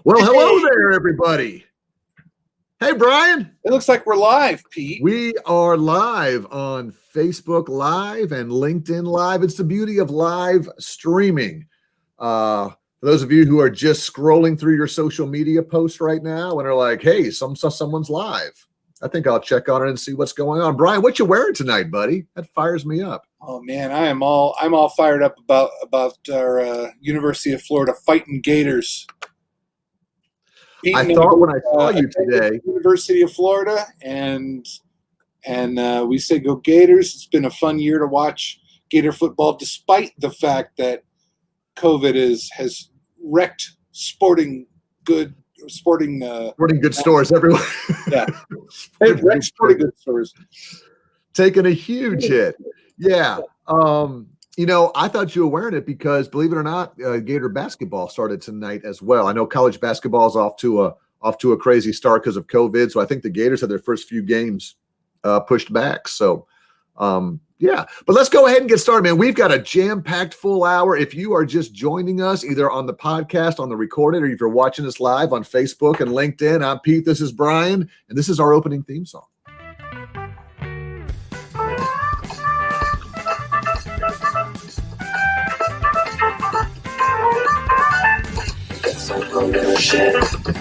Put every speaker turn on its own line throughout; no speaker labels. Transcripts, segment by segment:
Well, hello there, everybody. Hey, Brian.
It looks like we're live, Pete.
We are live on Facebook Live and LinkedIn Live. It's the beauty of live streaming. For those of you who are just scrolling through your social media posts right now and are like, hey, someone's live, I think I'll check on it and see what's going on. Brian, what you wearing tonight, buddy? That fires me up.
Oh man, I'm all fired up about our University of Florida Fighting Gators.
I thought when I saw you today,
University of Florida, and we say go Gators. It's been a fun year to watch Gator football, despite the fact that COVID has wrecked sporting goods
everywhere.
Yeah, wrecked sporting goods stores.
Taking a huge hit. Yeah. I thought you were wearing it because, believe it or not, Gator basketball started tonight as well. I know college basketball is off to a crazy start because of COVID. So I think the Gators had their first few games pushed back. So, yeah. But let's go ahead and get started, man. We've got a jam-packed full hour. If you are just joining us either on the podcast, on the recorded, or if you're watching us live on Facebook and LinkedIn, I'm Pete. This is Brian, and this is our opening theme song.
Ownership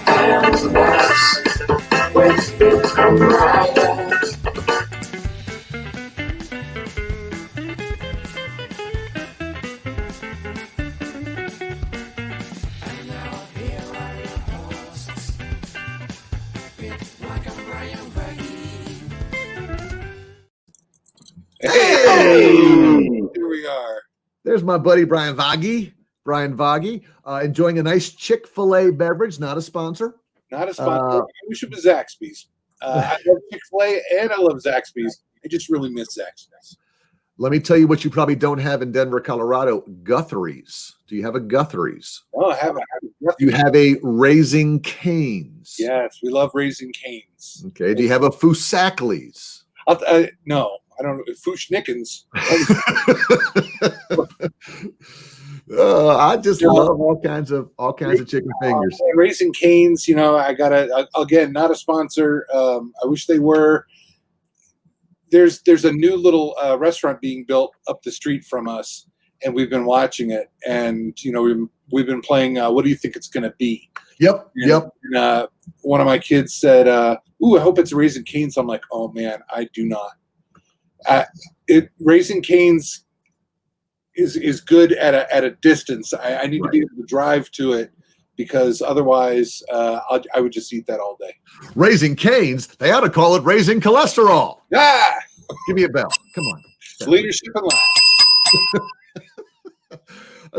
and loss with become liar. And now here are your hosts, like a Brian Vaggie.
Hey, here we are.
There's my buddy Brian Vaggie, enjoying a nice Chick-fil-A beverage, not a sponsor.
Not a sponsor. We should be Zaxby's. I love Chick-fil-A and I love Zaxby's. I just really miss Zaxby's.
Let me tell you what you probably don't have in Denver, Colorado: Guthrie's. Do you have a Guthrie's?
Oh, I have a
You have a Raising Cane's.
Yes, we love Raising Cane's.
Okay. Do you have a Foosackly's?
No, I don't know. Fushnickens.
I just love all kinds of chicken fingers.
Raising Cane's, I gotta again, not a sponsor. I wish they were. There's a new little restaurant being built up the street from us, and we've been watching it. And we've been playing. What do you think it's gonna be?
Yep.
And, one of my kids said, "Ooh, I hope it's a Raising Cane's." I'm like, "Oh man, I do not." Raising Cane's is good at a distance. I need to be able to drive to it because otherwise I would just eat that all day.
Raising Cane's, they ought to call it Raising Cholesterol.
Ah!
Give me a bell. Come on.
Leadership and life.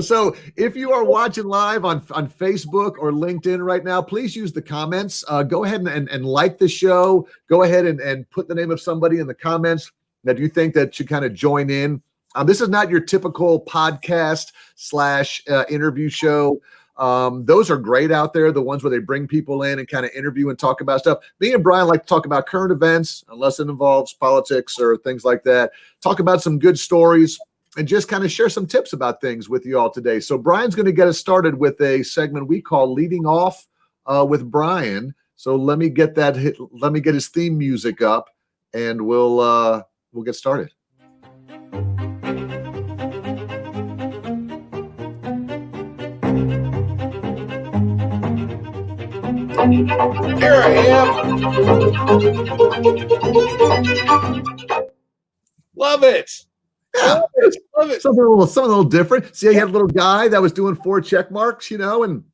So if you are watching live on Facebook or LinkedIn right now, please use the comments. Go ahead and like the show. Go ahead and put the name of somebody in the comments that you think that should kind of join in. This is not your typical podcast / interview show. Those are great out there, the ones where they bring people in and kind of interview and talk about stuff. Me and Brian like to talk about current events, unless it involves politics or things like that. Talk about some good stories and just kind of share some tips about things with you all today. So Brian's going to get us started with a segment we call Leading Off with Brian. So let me get his theme music up, and we'll get started.
Here I am. Love it.
Yeah.
Love it.
Something a little different. See, you had a little guy that was doing 4 check marks, and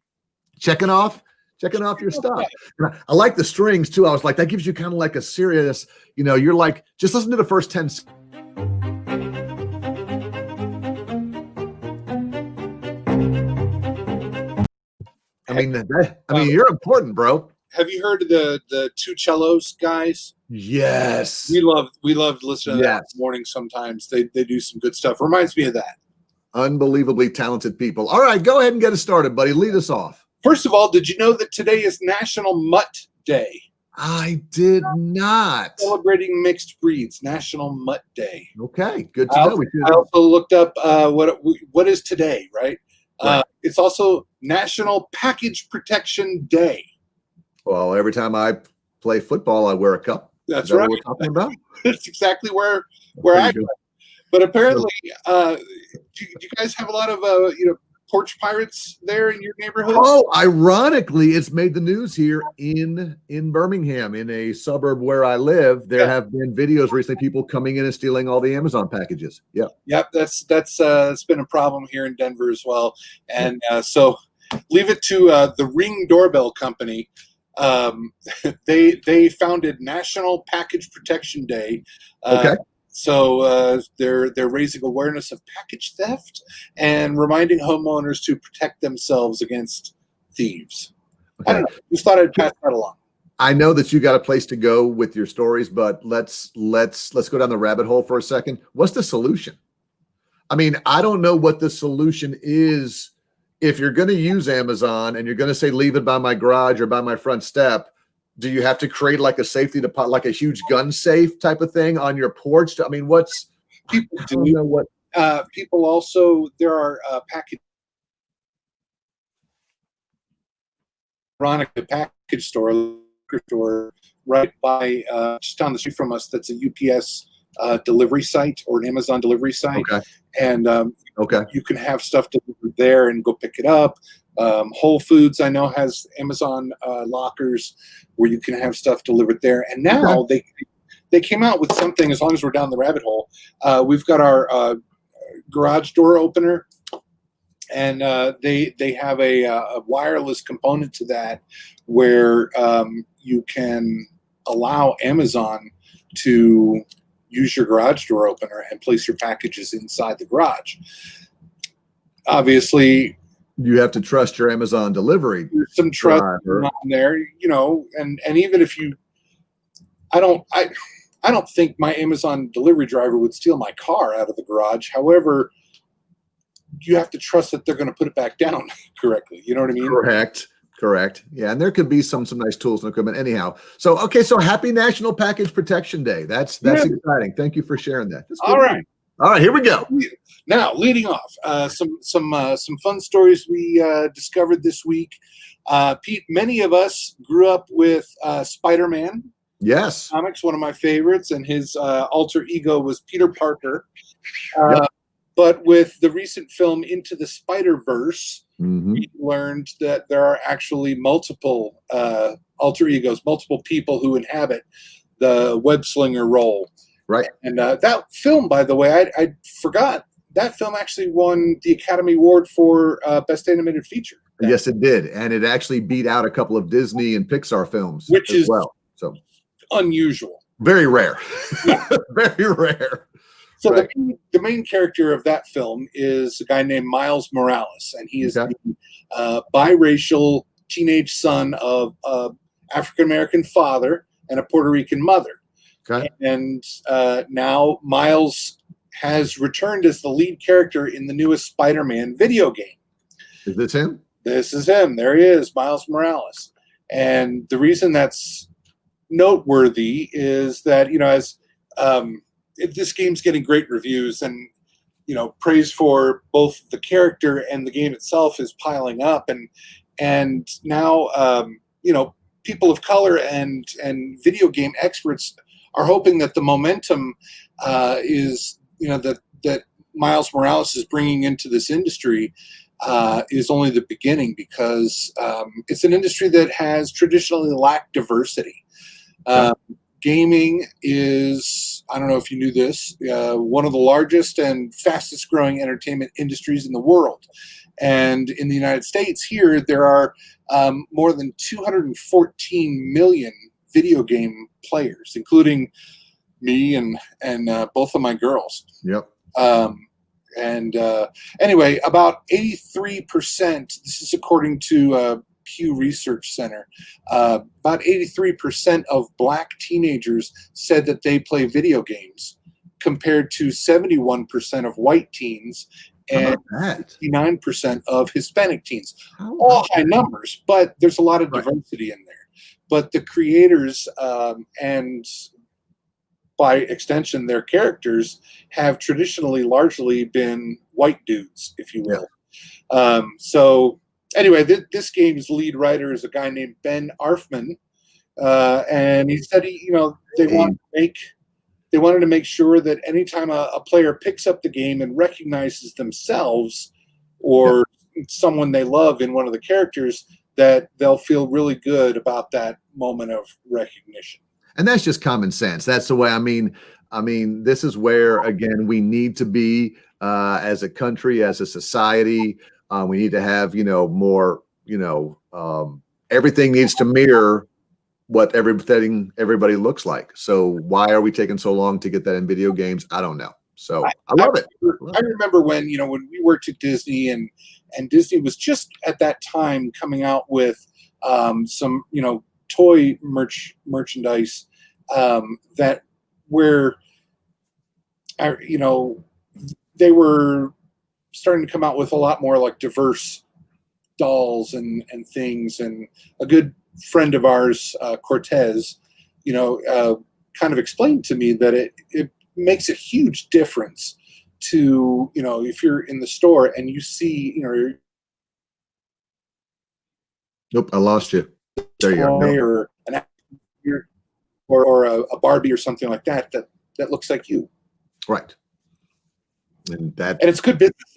checking off your stuff. And I like the strings too. I was like, that gives you kind of like a serious, you're like, just listen to the first 10 seconds. I mean, you're important, bro.
Have you heard of the Two Cellos guys?
Yes.
We love listening to that in the morning sometimes. They do some good stuff. Reminds me of that.
Unbelievably talented people. All right, go ahead and get us started, buddy. Lead us off.
First of all, did you know that today is National Mutt Day?
I did not.
Celebrating mixed breeds, National Mutt Day.
Okay, good to know.
I also looked up what is today, right?
Right.
It's also National Package Protection Day.
Well, every time I play football, I wear a cup.
That's
Is that
right.
what we're talking about?
That's exactly where
There
I
you go.
go. But apparently, do you guys have a lot of porch pirates there in your neighborhood?
Oh, ironically, it's made the news here in Birmingham, in a suburb where I live. There have been videos recently, people coming in and stealing all the Amazon packages.
Yep, that's been a problem here in Denver as well. And so leave it to the Ring Doorbell Company. They founded National Package Protection Day.
Okay.
So they're raising awareness of package theft and reminding homeowners to protect themselves against thieves. I don't know. Just thought I'd pass that along.
I know that you got a place to go with your stories, but let's go down the rabbit hole for a second. What's the solution? I mean, I don't know what the solution is. If you're going to use Amazon and you're going to say, leave it by my garage or by my front step, do you have to create like a safety deposit, like a huge gun safe type of thing on your porch? I mean,
People
I don't know what.
People also, there are package store right by just down the street from us. That's a UPS delivery site or an Amazon delivery site.
Okay.
And
Okay.
you can have stuff delivered there and go pick it up. Whole Foods, I know, has Amazon lockers where you can have stuff delivered there. And now they came out with something, as long as we're down the rabbit hole, we've got our garage door opener, and they have a wireless component to that where you can allow Amazon to use your garage door opener and place your packages inside the garage. Obviously,
You have to trust your Amazon delivery.
there's some trust
driver.
on there, and even if you, I don't think my Amazon delivery driver would steal my car out of the garage. However, you have to trust that they're going to put it back down correctly. You know what I mean?
Correct. Yeah, and there could be some nice tools and equipment. Anyhow, so happy National Package Protection Day. That's exciting. Thank you for sharing that. That's good. All right, here we go.
Now, leading off, some fun stories we discovered this week. Pete, many of us grew up with Spiderman
Yes.
comics, one of my favorites, and his alter ego was Peter Parker.
Yep.
But with the recent film Into the Spider-Verse,
Mhm.
we learned that there are actually multiple alter egos, multiple people who inhabit the web slinger role.
Right.
And that film, by the way, I forgot, that film actually won the Academy Award for Best Animated Feature.
Yes, it did, and it actually beat out a couple of Disney and Pixar films,
Which
as
is
well. So
unusual.
very rare. Very rare.
So
Right.
the main character of that film is a guy named Miles Morales, and he is
Okay.
the biracial teenage son of an African-American father and a Puerto Rican mother.
Okay.
And now Miles has returned as the lead character in the newest Spider-Man video game.
Is this him?
This is him. There he is, Miles Morales. And the reason that's noteworthy is that, as this game's getting great reviews, and praise for both the character and the game itself is piling up, and now people of color and video game experts are hoping that the momentum is that Miles Morales is bringing into this industry is only the beginning, because it's an industry that has traditionally lacked diversity. Gaming is, I don't know if you knew this, one of the largest and fastest growing entertainment industries in the world. And in the United States here, there are more than 214 million video game players, including me and both of my girls.
Yep.
Anyway, about 83%, this is according to Pew Research Center, about 83% of Black teenagers said that they play video games, compared to 71% of white teens and 69% of Hispanic teens. All high numbers, but there's a lot of diversity in there. But the creators and by extension their characters have traditionally largely been white dudes, if you will. So anyway, this game's lead writer is a guy named Ben Arfman, and he said they wanted to make sure that anytime a player picks up the game and recognizes themselves or someone they love in one of the characters, that they'll feel really good about that moment of recognition.
And that's just common sense. That's the way. I mean, this is where, again, we need to be as a country, as a society. We need to have, more, everything needs to mirror what everybody looks like. So why are we taking so long to get that in video games? I don't know. So I love it.
I remember when we worked at Disney and Disney was just at that time coming out with some, toy merchandise that where, they were starting to come out with a lot more like diverse dolls and things. And a good friend of ours, Cortez, kind of explained to me that it makes a huge difference to, if you're in the store and you see,
Nope, I lost you. There you go.
Or an or a Barbie or something like that looks like you.
Right. And
it's good business.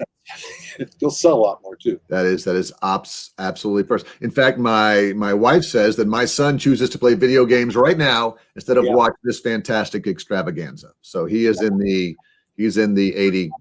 You'll sell a lot more too.
That is absolutely perfect. In fact, my wife says that my son chooses to play video games right now instead of watch this fantastic extravaganza. So he is in the 80%.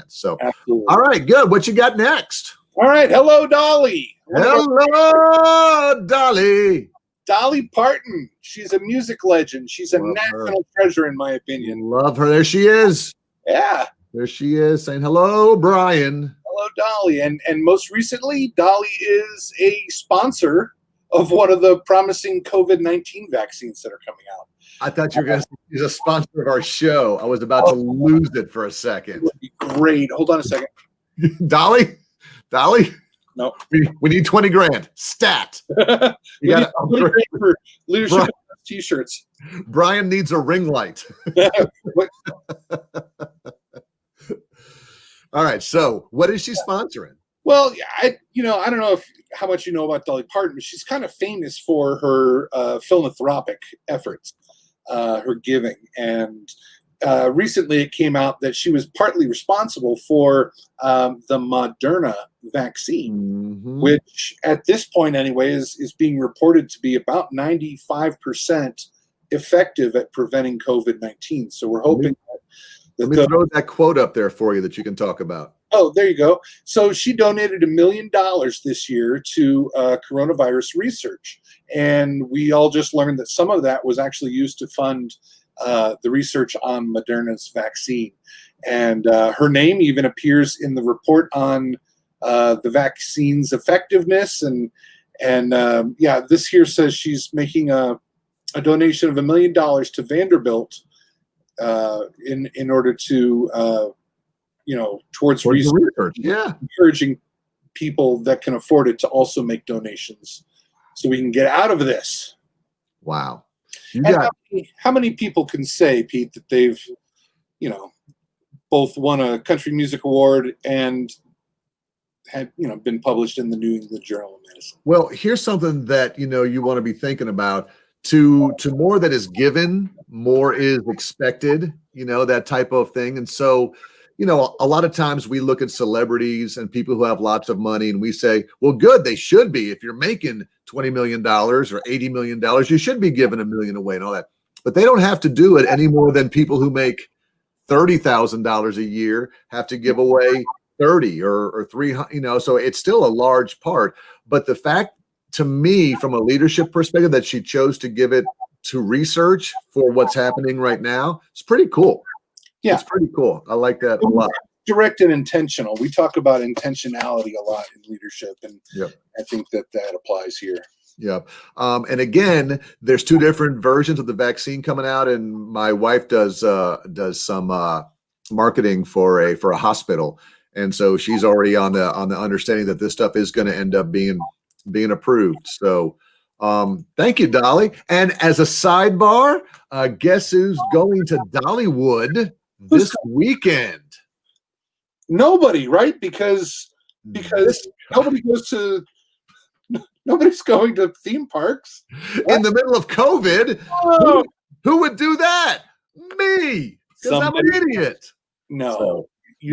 So
absolutely.
All right, good. What you got next?
All right, hello, Dolly.
Hello, Dolly.
Dolly Parton. She's a music legend. She's a national treasure, in my opinion.
Love her. There she is.
Yeah.
There she is saying hello, Brian.
Hello, Dolly. And most recently, Dolly is a sponsor of one of the promising COVID-19 vaccines that are coming out.
I thought you were going to say she's a sponsor of our show. I was about to lose it for a second.
It would be great. Hold on a second.
Dolly?
No.
We need 20 grand. Stat.
We need 20 grand for leadership t-shirts.
Brian needs a ring light. All right. So what is she sponsoring?
Well, I don't know how much you know about Dolly Parton, but she's kind of famous for her philanthropic efforts, her giving. And recently it came out that she was partly responsible for the Moderna vaccine, which at this point anyway is being reported to be about 95% effective at preventing COVID-19. So we're hoping
let me throw that quote up there for you that you can talk about.
Oh, there you go. So she donated $1 million this year to coronavirus research. And we all just learned that some of that was actually used to fund the research on Moderna's vaccine. And her name even appears in the report on the vaccine's effectiveness. And this here says she's making a donation of $1 million to Vanderbilt in order to towards research.
Yeah,
encouraging people that can afford it to also make donations so we can get out of this.
Wow.
How many people can say, Pete, that they've both won a country music award and had been published in the New England Journal of Medicine?
Well, here's something that you want to be thinking about. To more that is given, more is expected, that type of thing. And so, a lot of times we look at celebrities and people who have lots of money and we say, well, good, they should be. If you're making $20 million or $80 million, you should be giving $1 million away and all that. But they don't have to do it any more than people who make $30,000 a year have to give away 30 or 300, so it's still a large part. But the fact, to me, from a leadership perspective, that she chose to give it to research for what's happening right now, it's pretty cool.
Yeah,
it's pretty cool. I like that a lot.
Direct and intentional. We talk about intentionality a lot in leadership, and I think that applies here.
Yeah. And again, there's two different versions of the vaccine coming out, and my wife does some marketing for a hospital, and so she's already on the understanding that this stuff is going to end up being approved. So thank you, Dolly. And as a sidebar, guess who's going to Dollywood this weekend?
Nobody, right? Because because nobody's going to theme parks
in the middle of COVID.
Oh.
Who would do that? Me, because I'm an idiot.
No,
So, we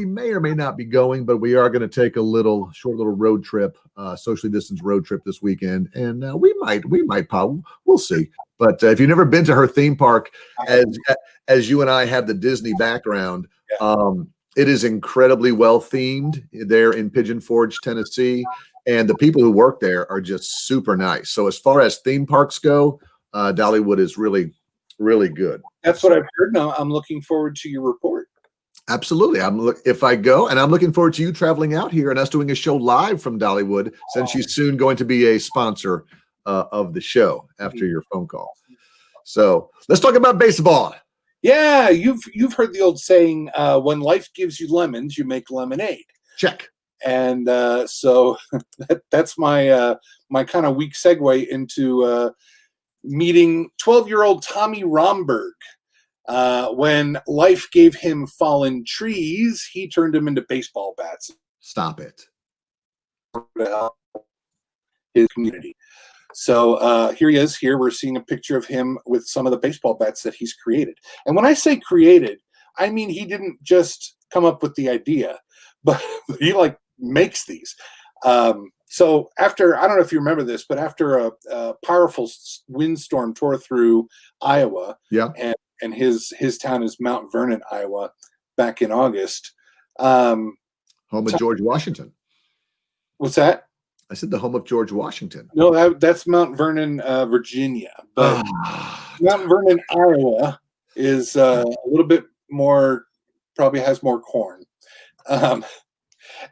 may or may not be going, but we are going to take a short little road trip, socially distanced road trip this weekend, and we might pop. We'll see. But if you've never been to her theme park, as you and I have the Disney background, it is incredibly well themed there in Pigeon Forge, Tennessee, and the people who work there are just super nice. So as far as theme parks go, Dollywood is really, really good.
That's what I've heard. Now I'm looking forward to your report.
Absolutely. If I go, and I'm looking forward to you traveling out here and us doing a show live from Dollywood, since she's soon going to be a sponsor of the show after your phone call. So let's talk about baseball.
Yeah, you've heard the old saying, when life gives you lemons, you make lemonade.
Check.
And so that's my my kind of weak segue into meeting 12-year-old Tommy Romberg. When life gave him fallen trees, he turned them into baseball bats.
Stop it.
His community. So here he is. Here we're seeing a picture of him with some of the baseball bats that he's created. And when I say created, I mean he didn't just come up with the idea, but he makes these. So after, I don't know if you remember this, but after a powerful windstorm tore through Iowa, and his town is Mount Vernon, Iowa, back in August.
Home of George Washington.
What's that?
I said the home of George Washington.
No, that's Mount Vernon, Virginia. But Mount Vernon, Iowa is a little bit more, probably has more corn.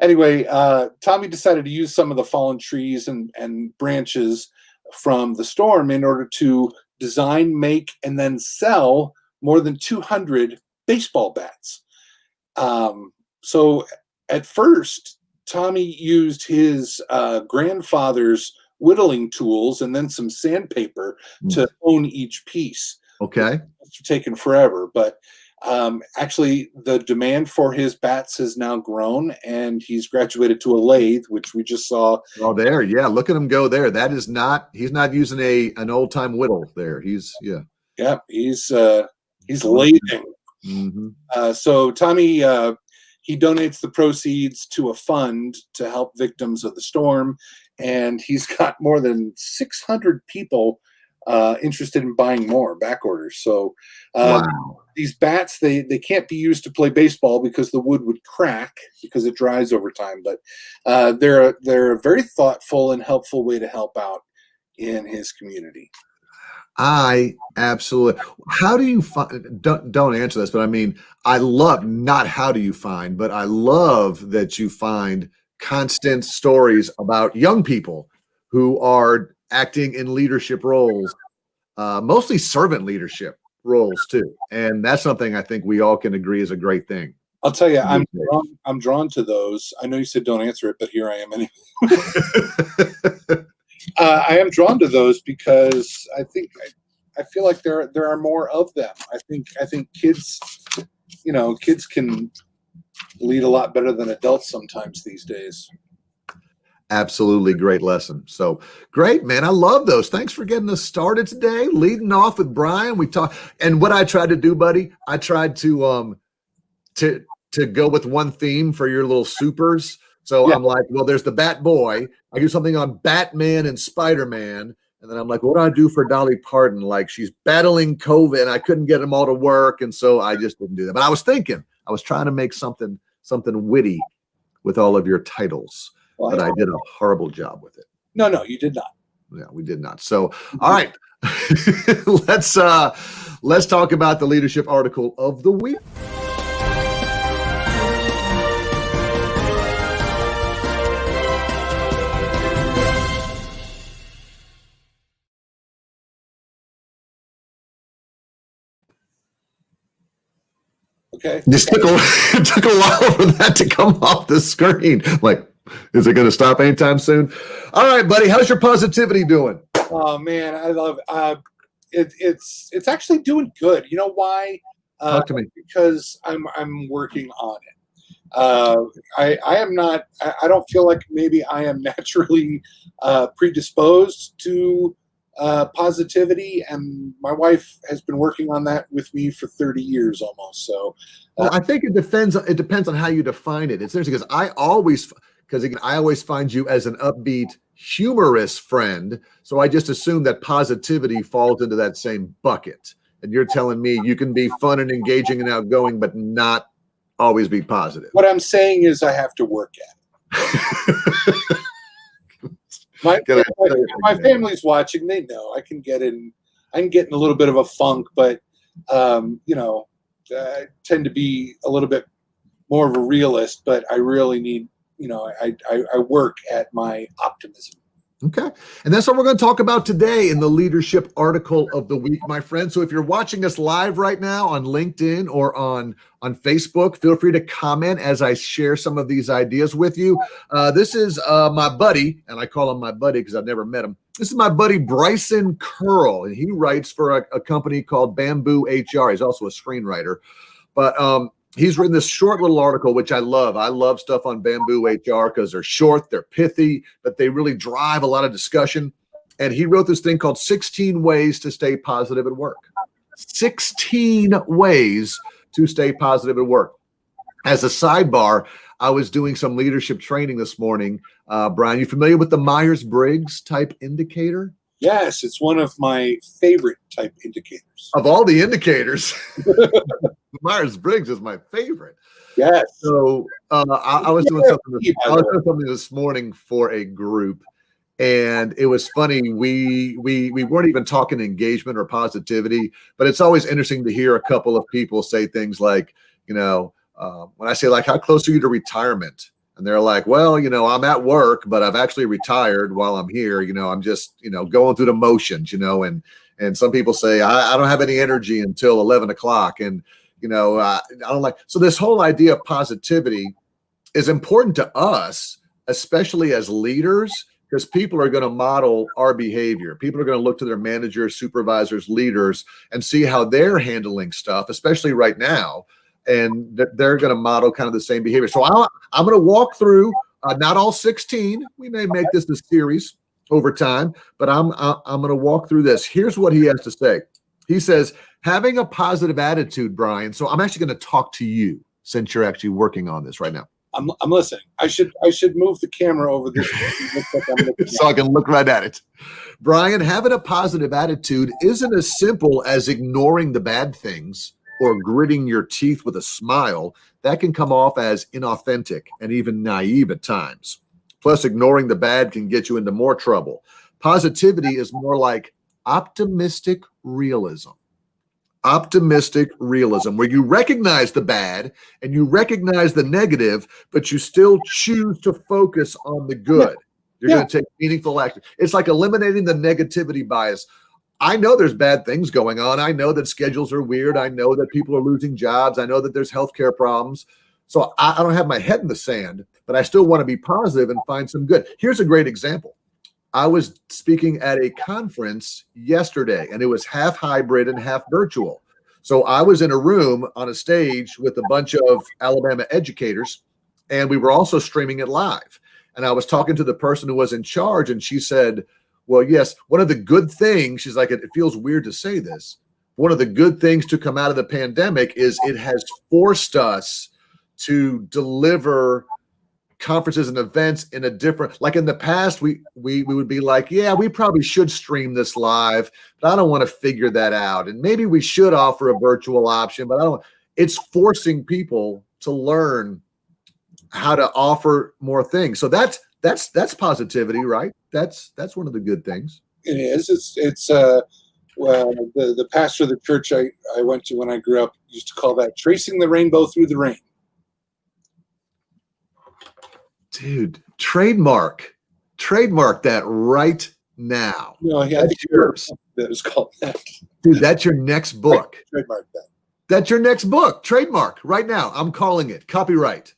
Anyway, Tommy decided to use some of the fallen trees and branches from the storm in order to design, make, and then sell more than 200 baseball bats. So at first, Tommy used his grandfather's whittling tools and then some sandpaper to own each piece.
Okay.
It's taken forever, but actually the demand for his bats has now grown, and he's graduated to a lathe, which we just saw.
Oh, there. Yeah. Look at him go there. That is not, he's not using an old time whittle there. He's
lathing.
Mm-hmm.
So Tommy, he donates the proceeds to a fund to help victims of the storm, and he's got more than 600 people interested in buying more back orders. So these bats, they can't be used to play baseball because the wood would crack because it dries over time. But they're a very thoughtful and helpful way to help out in his community.
I absolutely. How do you find? Don't answer this, but I mean, I love not how do you find, but I love that you find constant stories about young people who are acting in leadership roles, mostly servant leadership roles too, and that's something I think we all can agree is a great thing.
I'll tell you, I'm drawn to those. I know you said don't answer it, but here I am anyway. I am drawn to those because I feel like there are more of them. I think kids, kids can lead a lot better than adults sometimes these days.
Absolutely great lesson. So great, man. I love those. Thanks for getting us started today. Leading off with Brian, we talked, and what I tried to do, buddy, I tried to go with one theme for your little supers. So I'm like, well, there's the Bat Boy. I do something on Batman and Spiderman. And then I'm like, what do I do for Dolly Parton? Like, she's battling COVID and I couldn't get them all to work. And so I just didn't do that. But I was trying to make something witty with all of your titles. Well, but I did a horrible job with it.
No, you did not.
Yeah, we did not. So, all right, let's talk about the leadership article of the week.
Okay.
Just took a while for that to come off the screen. Like, is it going to stop anytime soon? All right, buddy. How's your positivity doing?
Oh man, I love it's actually doing good. You know why?
Talk to me.
Because I'm working on I am not. I don't feel like maybe I am naturally predisposed to positivity, and my wife has been working on that with me for 30 years almost. So
Well, I think it depends. It depends on how you define it. It's interesting because again, I always find you as an upbeat, humorous friend. So I just assume that positivity falls into that same bucket. And you're telling me you can be fun and engaging and outgoing, but not always be positive.
what I'm saying is I have to work at it. My family's watching. They know I can get in a little bit of a funk, but I tend to be a little bit more of a realist, but I really need, I work at my optimism.
Okay. And that's what we're going to talk about today in the leadership article of the week, my friend. So if you're watching us live right now on LinkedIn or on Facebook, feel free to comment as I share some of these ideas with you. This is my buddy, and I call him my buddy because I've never met him. This is my buddy Bryson Kearl, and he writes for a company called BambooHR. He's also a screenwriter. But he's written this short little article, which I love. I love stuff on BambooHR because they're short, they're pithy, but they really drive a lot of discussion. And he wrote this thing called 16 Ways to Stay Positive at Work. 16 ways to stay positive at work. As a sidebar, I was doing some leadership training this morning. Brian, you familiar with the Myers-Briggs type indicator?
Yes, it's one of my favorite type indicators.
Of all the indicators, Myers-Briggs is my favorite.
Yes.
So I was doing something this morning for a group, and it was funny. We weren't even talking engagement or positivity, but it's always interesting to hear a couple of people say things like, when I say like, how close are you to retirement? And they're like, well, I'm at work, but I've actually retired while I'm here. I'm just, going through the motions, and some people say, I don't have any energy until 11 o'clock. And, I don't like, so this whole idea of positivity is important to us, especially as leaders, because people are going to model our behavior. People are going to look to their managers, supervisors, leaders, and see how they're handling stuff, especially right now. And they're going to model kind of the same behavior. So I'm going to walk through, not all 16. We may make this a series over time, but I'm going to walk through this. Here's what he has to say. He says, having a positive attitude, Brian. So I'm actually going to talk to you since you're actually working on this right now.
I'm listening. I should move the camera over this
so I can look right at it. Brian, having a positive attitude isn't as simple as ignoring the bad things or gritting your teeth with a smile. That can come off as inauthentic and even naive at times. Plus, ignoring the bad can get you into more trouble. Positivity is more like optimistic realism. Optimistic realism, where you recognize the bad and you recognize the negative, but you still choose to focus on the good. You're going to take meaningful action. It's like eliminating the negativity bias. I know there's bad things going on. I know that schedules are weird. I know that people are losing jobs. I know that there's healthcare problems. So I don't have my head in the sand, but I still want to be positive and find some good. Here's a great example. I was speaking at a conference yesterday, and it was half hybrid and half virtual. So I was in a room on a stage with a bunch of Alabama educators, and we were also streaming it live. And I was talking to the person who was in charge, and she said, well, yes, one of the good things, she's like, it feels weird to say this. One of the good things to come out of the pandemic is it has forced us to deliver conferences and events in a different, like in the past, we would be like, yeah, we probably should stream this live, but I don't want to figure that out. And maybe we should offer a virtual option, but it's forcing people to learn how to offer more things. So that's positivity, right? That's one of the good things.
It is. It's the pastor of the church I went to when I grew up used to call that tracing the rainbow through the rain.
Dude, trademark that right now.
No, yeah,
that's yours.
That was called that.
Dude, that's your next book.
Trademark that.
That's your next book. Trademark right now. I'm calling it copyright.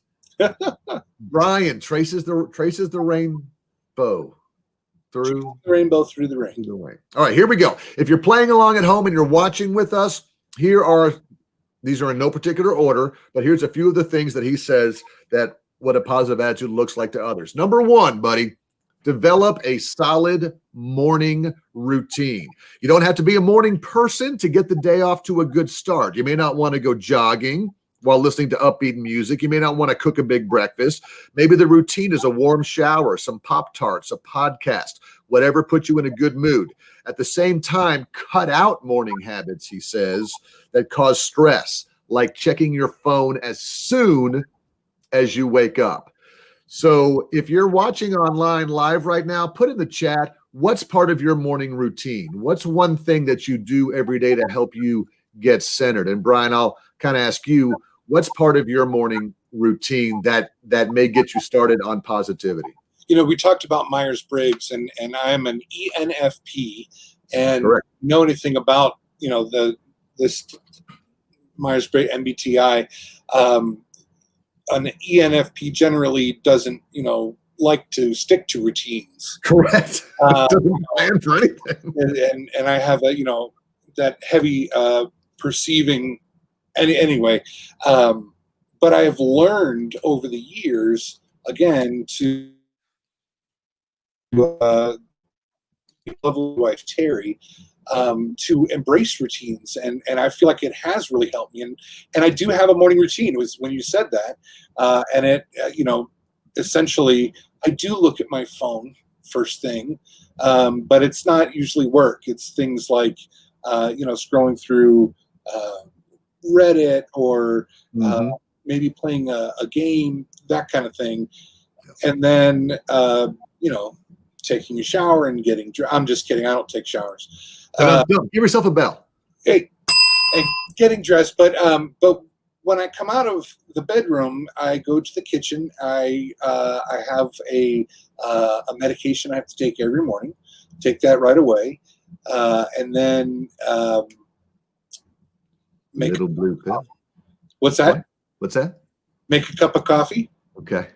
Brian traces the rainbow through
the rainbow through the rain.
All right, here we go. If you're playing along at home and you're watching with us, here are These are in no particular order, but here's a few of the things that he says that what a positive attitude looks like to others. Number one, buddy, develop a solid morning routine. You don't have to be a morning person to get the day off to a good start. You may not want to go jogging while listening to upbeat music. You may not want to cook a big breakfast. Maybe the routine is a warm shower, some Pop-Tarts, a podcast, whatever puts you in a good mood. At the same time, cut out morning habits, he says, that cause stress, like checking your phone as soon as you wake up. So if you're watching online live right now, put in the chat, what's part of your morning routine? What's one thing that you do every day to help you get centered? And Brian, I'll kind of ask you, what's part of your morning routine that may get you started on positivity?
You know, we talked about Myers-Briggs, and I'm an ENFP, and
Correct.
know anything about, you know, this Myers-Briggs MBTI. An ENFP generally doesn't, you know, like to stick to routines.
Correct. Doesn't plan for anything.
And I have a, you know, that heavy perceiving. Anyway, but I have learned over the years, again, to love my wife Terry, to embrace routines, and I feel like it has really helped me. And I do have a morning routine. It was when you said that, and it, you know, essentially I do look at my phone first thing, but it's not usually work. It's things like, you know, scrolling through Reddit, or maybe playing a game, that kind of thing, and then you know, taking a shower and getting. I'm just kidding. I don't take showers.
Give yourself a bell.
Hey, getting dressed, but when I come out of the bedroom, I go to the kitchen. I have a medication I have to take every morning. Take that right away, and then make
Little blue pill.
What's that?
What's that?
Make a cup of coffee.
Okay.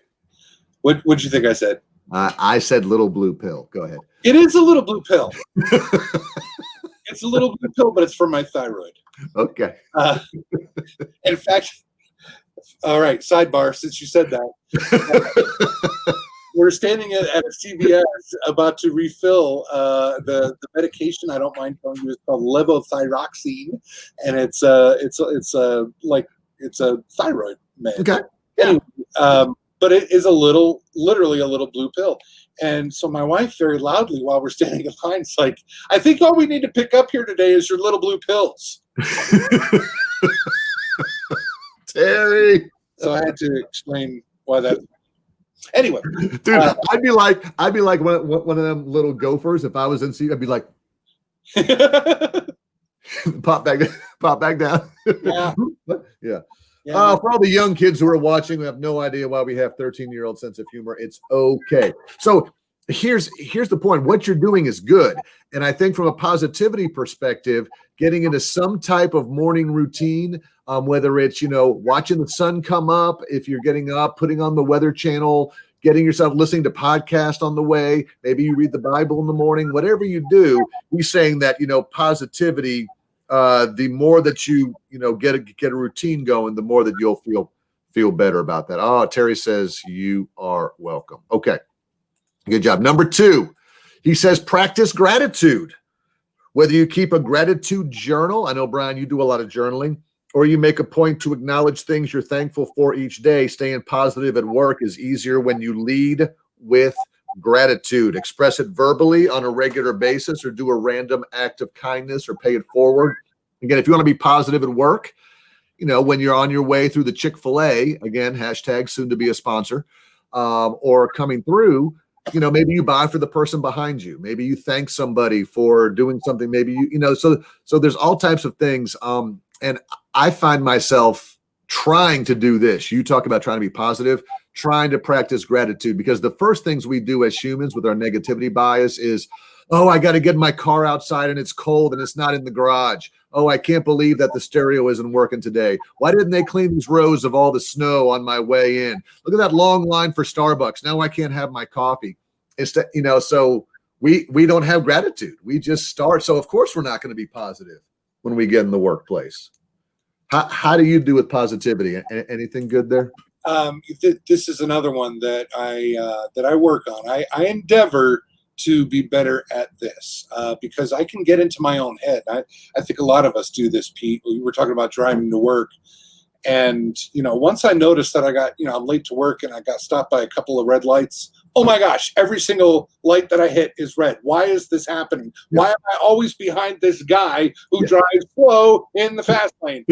What'd you think I said?
I said little blue pill. Go ahead.
It is a little blue pill. It's a little blue pill, but it's for my thyroid.
Okay.
In fact, all right, sidebar, since you said that. We're standing at a CVS about to refill the medication. I don't mind telling you, it's called levothyroxine, and it's like it's a thyroid med.
Okay.
Anyway, but it is literally a little blue pill. And so my wife, very loudly while we're standing in line, is like, I think all we need to pick up here today is your little blue pills.
Terry.
So I had to explain why that. Anyway,
dude, I'd be like one of them little gophers. If I was in seat, I'd be like, pop back down.
Yeah.
Yeah.
Yeah,
for all the young kids who are watching, who have no idea why we have 13-year-old sense of humor, it's okay. So here's the point. What you're doing is good. And I think from a positivity perspective, getting into some type of morning routine, whether it's, you know, watching the sun come up, if you're getting up, putting on the Weather Channel, getting yourself listening to podcasts on the way, maybe you read the Bible in the morning, whatever you do, he's saying that, you know, positivity, the more that you know, get a routine going, the more that you'll feel better about that. Oh, Terry says you are welcome. Okay. Good job. Number 2, he says, practice gratitude. Whether you keep a gratitude journal, I know, Brian, you do a lot of journaling, or you make a point to acknowledge things you're thankful for each day. Staying positive at work is easier when you lead with gratitude. Express it verbally on a regular basis, or do a random act of kindness, or pay it forward. Again, if you want to be positive at work, you know, when you're on your way through the Chick-fil-A, again, hashtag soon to be a sponsor, or coming through, you know, maybe you buy for the person behind you. Maybe you thank somebody for doing something. Maybe you know, so there's all types of things. And I find myself trying to do this. You talk about trying to be positive, trying to practice gratitude, because the first things we do as humans with our negativity bias is, oh, I got to get my car outside and it's cold and it's not in the garage. Oh, I can't believe that the stereo isn't working today. Why didn't they clean these rows of all the snow on my way in? Look at that long line for Starbucks. Now I can't have my coffee. Instead, you know, so we don't have gratitude. We just start. So of course we're not going to be positive when we get in the workplace. How do you do with positivity? Anything good there?
This is another one that I work on. I endeavor to be better at this because I can get into my own head. I think a lot of us do this, Pete. We were talking about driving to work. And, once I noticed that I'm late to work and I got stopped by a couple of red lights. Oh my gosh, every single light that I hit is red. Why is this happening?
Yeah.
Why am I always behind this guy who
Yeah.
drives slow in the fast lane?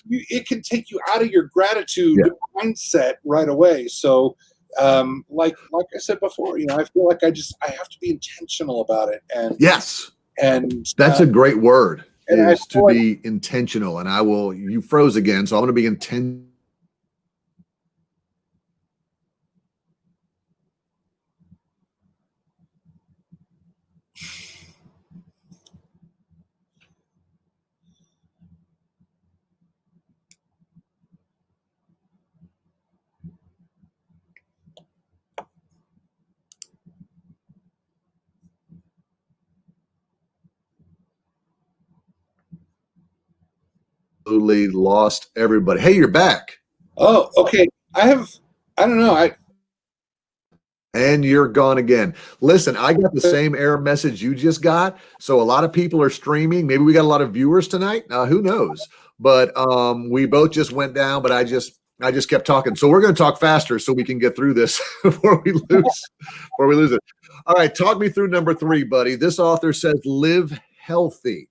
It can take you out of your gratitude mindset right away. So, like I said before, I feel like I have to be intentional about it. And
yes,
and
that's a great word.
And
is to be intentional. And you froze again, so I'm going to be intentional. Absolutely lost everybody. Hey, you're back.
Oh, okay. I don't know.
And you're gone again. Listen, I got the same error message you just got. So a lot of people are streaming. Maybe we got a lot of viewers tonight. Who knows? But we both just went down, but I just kept talking. So we're going to talk faster so we can get through this before we lose it. All right, talk me through number 3, buddy. This author says live healthy.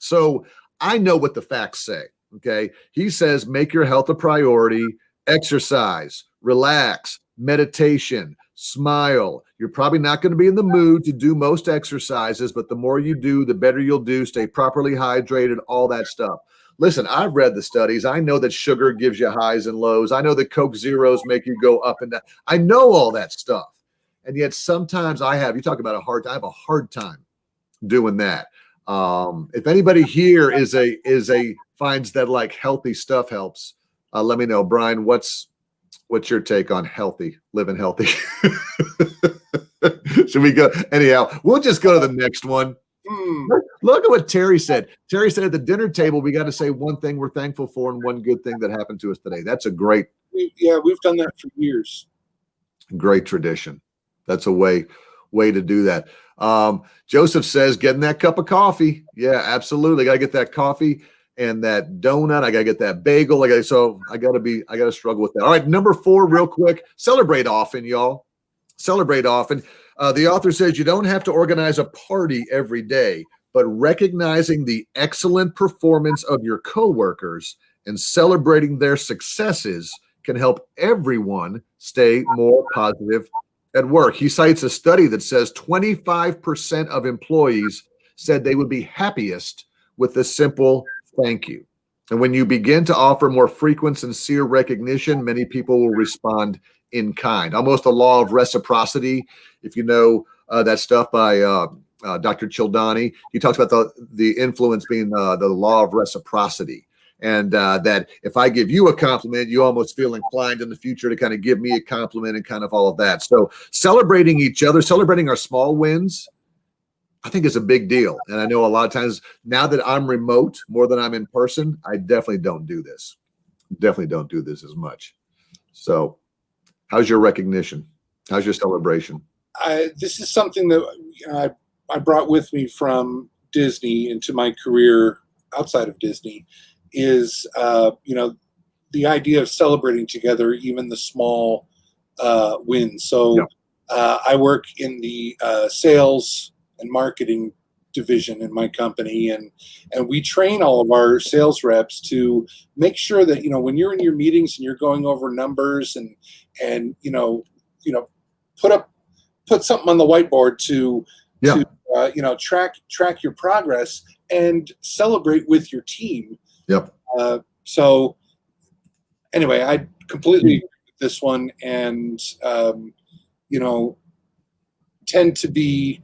So I know what the facts say. Okay. He says make your health a priority, exercise, relax, meditation, smile. You're probably not going to be in the mood to do most exercises, but the more you do, the better you'll do. Stay properly hydrated, all that stuff. Listen, I've read the studies. I know that sugar gives you highs and lows. I know that Coke Zeros make you go up and down. I know all that stuff. And yet sometimes you talk about I have a hard time doing that. If anybody here finds that like healthy stuff helps, let me know. Brian, what's your take on living healthy? Should we go? Anyhow, we'll just go to the next one. Look at what Terry said. Terry said at the dinner table, we got to say one thing we're thankful for and one good thing that happened to us today. That's a great.
We've done that for years.
Great tradition. That's a way to do that. Joseph says, getting that cup of coffee. Yeah, absolutely. Got to get that coffee and that donut. I got to get that bagel. I got to struggle with that. All right. Number 4, real quick. Celebrate often, y'all. Celebrate often. The author says you don't have to organize a party every day, but recognizing the excellent performance of your coworkers and celebrating their successes can help everyone stay more positive at work. He cites a study that says 25% of employees said they would be happiest with a simple thank you. And when you begin to offer more frequent, sincere recognition, many people will respond in kind. Almost a law of reciprocity. If you know that stuff by Dr. Childani, he talks about the influence being the law of reciprocity. And that if I give you a compliment, you almost feel inclined in the future to kind of give me a compliment and kind of all of that. So celebrating each other, celebrating our small wins, I think is a big deal. And I know a lot of times now that I'm remote more than I'm in person, I definitely don't do this. Definitely don't do this as much. So how's your recognition? How's your celebration?
This is something that I brought with me from Disney into my career outside of Disney. Is the idea of celebrating together, even the small wins. So I work in the sales and marketing division in my company, and we train all of our sales reps to make sure that when you're in your meetings and you're going over numbers and put something on the whiteboard to track your progress and celebrate with your team.
Yep.
So anyway, I completely agree with this one, and tend to be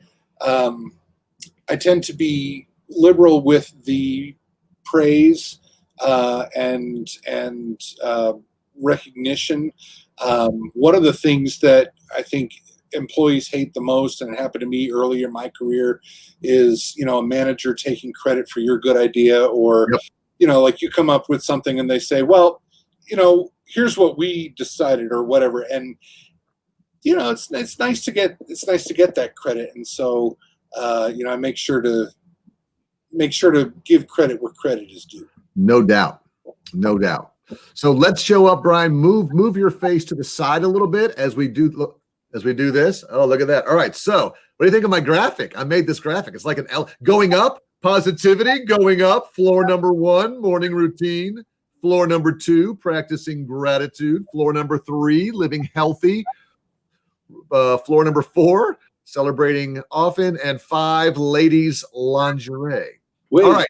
I tend to be liberal with the praise and recognition. One of the things that I think employees hate the most, and it happened to me early in my career, is, you know, a manager taking credit for your good idea, or,
Yep.
you know, like you come up with something and they say, well, you know, here's what we decided or whatever. And, you know, it's nice to get that credit. And so, you know, I make sure to give credit where credit is due.
No doubt. No doubt. So let's show up, Brian. Move your face to the side a little bit as we do this. Oh, look at that. All right. So what do you think of my graphic? I made this graphic. It's like an L going up, positivity, going up, floor number 1, morning routine, floor number 2, practicing gratitude, floor number 3, living healthy, floor number 4, celebrating often, and 5, ladies lingerie.
Wait.
All right.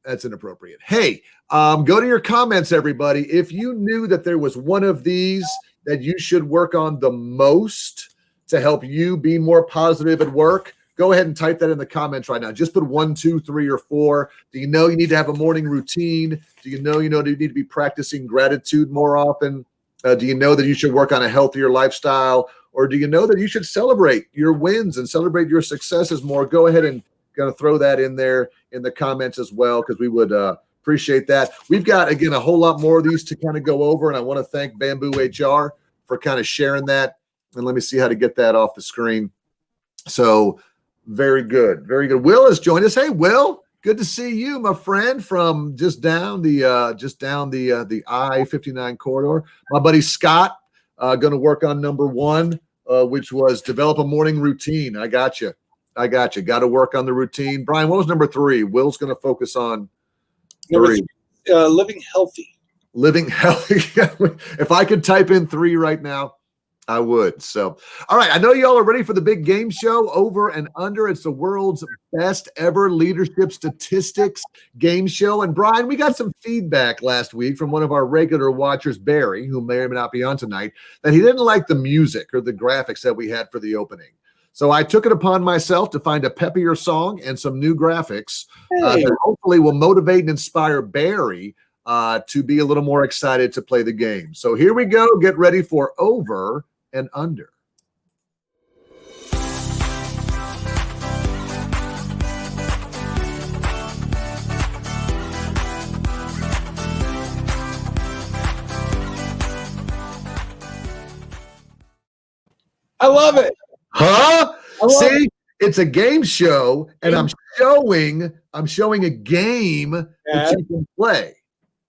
That's inappropriate. Hey, go to your comments, everybody. If you knew that there was one of these that you should work on the most to help you be more positive at work, go ahead and type that in the comments right now. Just put 1, 2, 3, or 4. Do you know you need to have a morning routine? Do you know you need to be practicing gratitude more often? Do you know that you should work on a healthier lifestyle? Or do you know that you should celebrate your wins and celebrate your successes more? Go ahead and going to throw that in there in the comments as well, because we would appreciate that. We've got, again, a whole lot more of these to kind of go over, and I want to thank BambooHR for kind of sharing that. And let me see how to get that off the screen. So very good. Very good. Will has joined us. Hey, Will, good to see you, my friend, from just down the I-59 corridor. My buddy Scott going to work on number 1, which was develop a morning routine. I got you. Got to work on the routine. Brian, what was number 3? Will's going to focus on 3.
Living healthy.
Living healthy. If I could type in 3 right now, I would. So, all right. I know y'all are ready for the big game show, Over and Under. It's the world's best ever leadership statistics game show. And Brian, we got some feedback last week from one of our regular watchers, Barry, who may or may not be on tonight, that he didn't like the music or the graphics that we had for the opening. So I took it upon myself to find a peppier song and some new graphics that hopefully will motivate and inspire Barry to be a little more excited to play the game. So here we go. Get ready for Over and Under.
I love it.
Huh? See, it's a game show, and I'm showing a game that you can play.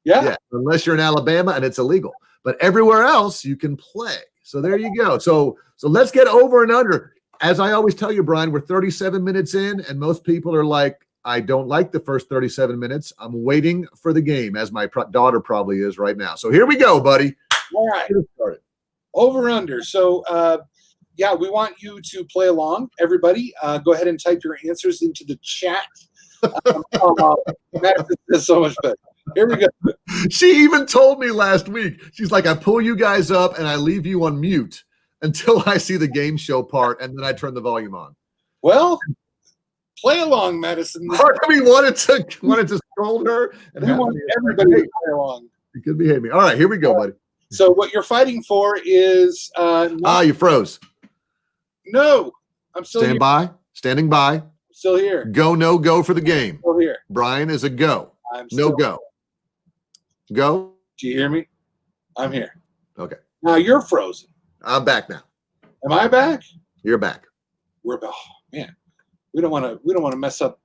Yeah.
Unless you're in Alabama and it's illegal. But everywhere else you can play. So there you go. So let's get Over and Under. As I always tell you, Brian, we're 37 minutes in, and most people are like, I don't like the first 37 minutes. I'm waiting for the game, as my daughter probably is right now. So here we go, buddy.
All right. Over Under. So yeah, we want you to play along, everybody. Go ahead and type your answers into the chat. That is so much better. Here we go.
She even told me last week, she's like, I pull you guys up and I leave you on mute until I see the game show part, and then I turn the volume on.
Well, play along, Madison.
Part of me wanted to scold her. And
we want everybody to play along.
You could behave me. All right, here we go, buddy.
So what you're fighting for is
you froze.
No, I'm still here.
Standing by.
Still here.
Go, no go for the game.
Still here.
Brian is a go.
I'm still
no go. Go.
Do you hear me? I'm here.
Okay.
Now you're frozen.
I'm back now.
Am I back?
You're back.
We're back. Oh, man. We don't want to mess up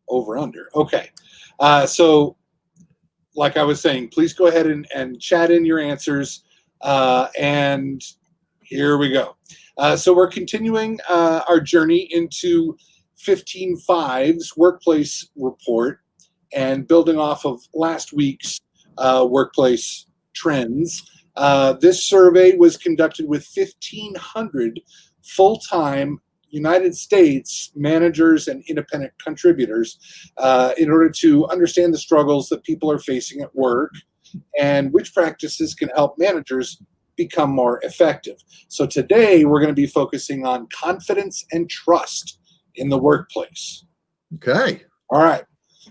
Over Under. Okay. So like I was saying, please go ahead and chat in your answers. And here we go. So we're continuing our journey into 15.5's workplace report and building off of last week's workplace trends. This survey was conducted with 1,500 full-time United States managers and independent contributors in order to understand the struggles that people are facing at work and which practices can help managers become more effective. So today we're going to be focusing on confidence and trust in the workplace.
Okay.
All right.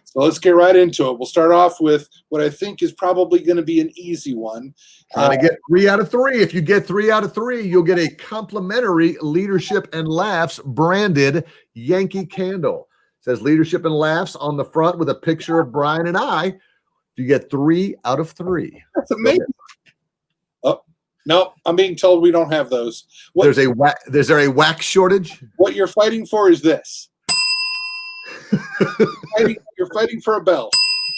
So let's get right into it. We'll start off with what I think is probably going to be an easy one.
Trying to get 3 out of 3. If you get 3 out of 3, you'll get a complimentary Leadership and Laughs branded Yankee candle. It says Leadership and Laughs on the front with a picture of Brian and I. You get 3 out of 3.
That's amazing. Oh, no, I'm being told we don't have those.
Is there a wax shortage?
What you're fighting for is this. You're fighting for a bell,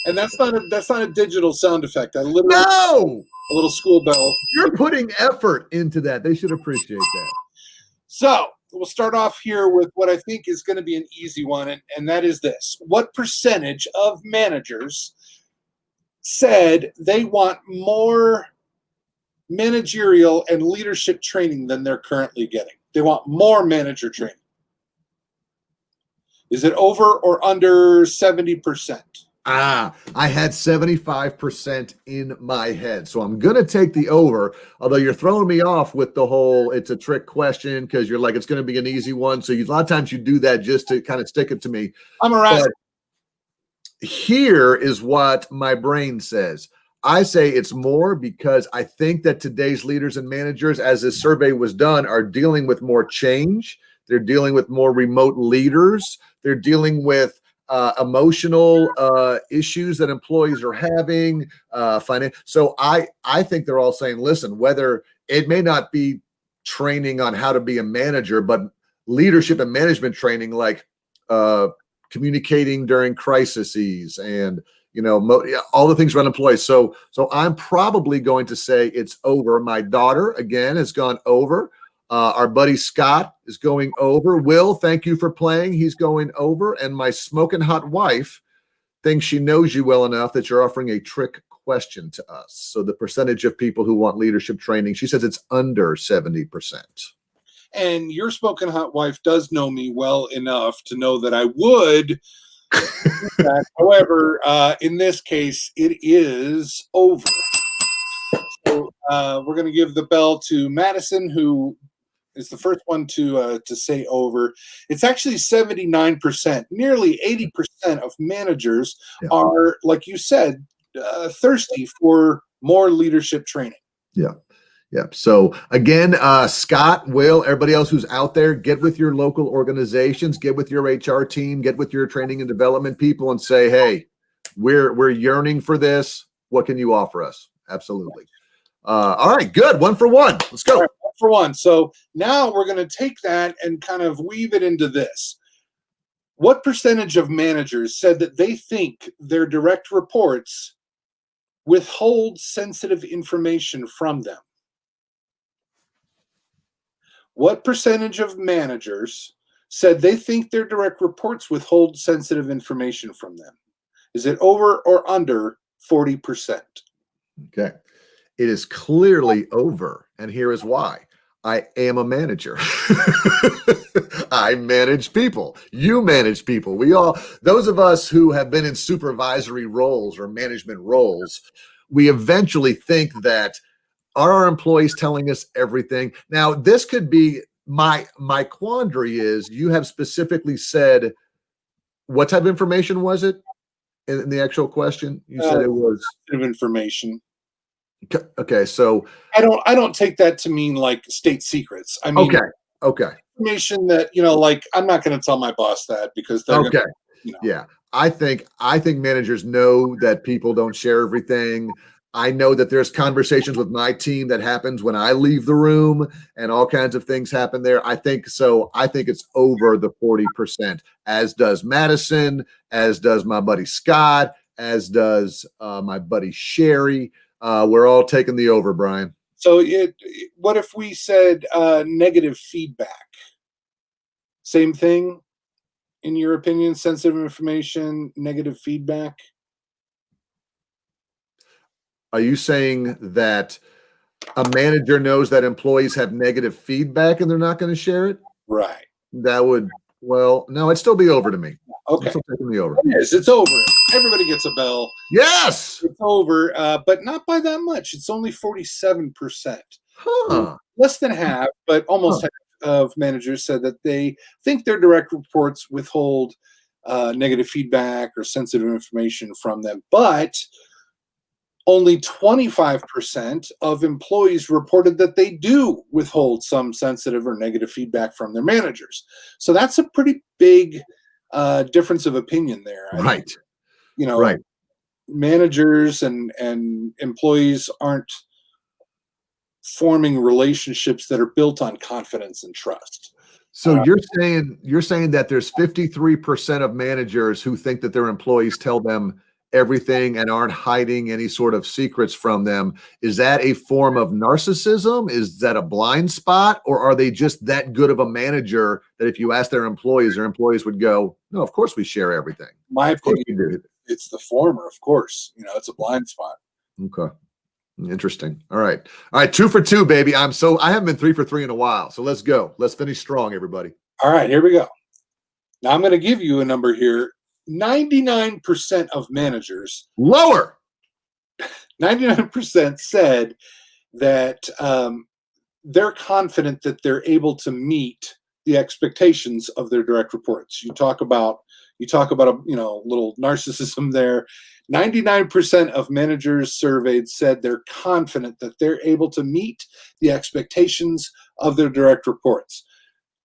and that's not a digital sound effect. I literally a little school bell.
You're putting effort into that. They should appreciate that.
So we'll start off here with what I think is going to be an easy one, and that is this: what percentage of managers said they want more managerial and leadership training than they're currently getting? They want more manager training. Is it over or under 70%?
I had 75% in my head. So I'm going to take the over, although you're throwing me off with the whole, it's a trick question because you're like, it's going to be an easy one. So a lot of times you do that just to kind of stick it to me.
I'm around.
But here is what my brain says. I say it's more because I think that today's leaders and managers, as this survey was done, are dealing with more change. They're dealing with more remote leaders. They're dealing with emotional issues that employees are having. So I think they're all saying, listen, whether it may not be training on how to be a manager, but leadership and management training, like communicating during crises and all the things around employees. So I'm probably going to say it's over. My daughter, again, has gone over. Our buddy Scott is going over. Will, thank you for playing. He's going over. And my smoking hot wife thinks she knows you well enough that you're offering a trick question to us. So the percentage of people who want leadership training, she says it's under 70%.
And your smoking hot wife does know me well enough to know that I would. However, in this case, it is over. So we're going to give the bell to Madison, who is the first one to say over. It's actually 79%. Nearly 80% of managers are, like you said, thirsty for more leadership training.
Yeah. Yeah. So again, Scott, Will, everybody else who's out there, get with your local organizations, get with your HR team, get with your training and development people and say, hey, we're yearning for this. What can you offer us? Absolutely. All right, good. 1 for 1. Let's go.
Right, 1 for 1. So now we're going to take that and kind of weave it into this. What percentage of managers said that they think their direct reports withhold sensitive information from them? What percentage of managers said they think their direct reports withhold sensitive information from them? Is it over or under 40%?
Okay. It is clearly over, and here is why. I am a manager. I manage people. You manage people. Those of us who have been in supervisory roles or management roles, we eventually think that, are our employees telling us everything? Now, this could be my quandary is you have specifically said, what type of information was it in the actual question? You said it was
information.
Okay, so
I don't take that to mean like state secrets. I mean,
okay,
information that like I'm not going to tell my boss that because they're
okay, yeah. I think managers know that people don't share everything. I know that there's conversations with my team that happens when I leave the room, and all kinds of things happen there. I think so. I think it's over the 40%, as does Madison, as does my buddy Scott, as does my buddy Sherry. We're all taking the over, Brian.
So what if we said negative feedback? Same thing, in your opinion, sensitive information, negative feedback?
Are you saying that a manager knows that employees have negative feedback and they're not going to share it?
Right.
That would, well, no, it'd still be over to me.
Okay.
I'm still taking the over.
Yes, it's over. Everybody gets a bell.
Yes.
It's over, but not by that much. It's only 47%.
Huh.
Less than half, but almost half of managers said that they think their direct reports withhold negative feedback or sensitive information from them, but only 25% of employees reported that they do withhold some sensitive or negative feedback from their managers. So that's a pretty big difference of opinion there. I
Right.
think,
Right.
managers and employees aren't forming relationships that are built on confidence and trust.
So you're saying that there's 53% of managers who think that their employees tell them everything and aren't hiding any sort of secrets from them. Is that a form of narcissism? Is that a blind spot? Or are they just that good of a manager that if you ask their employees would go, no, of course we share everything.
My
Of course we
opinion,
do.
it's the former, of course. It's a blind spot.
Okay. Interesting. All right. 2 for 2, baby. I haven't been 3 for 3 in a while. So let's go. Let's finish strong, everybody.
All right, here we go. Now I'm going to give you a number here. 99% of managers,
Lower.
99% said that they're confident that they're able to meet the expectations of their direct reports. You talk about a little narcissism there. 99% of managers surveyed said they're confident that they're able to meet the expectations of their direct reports.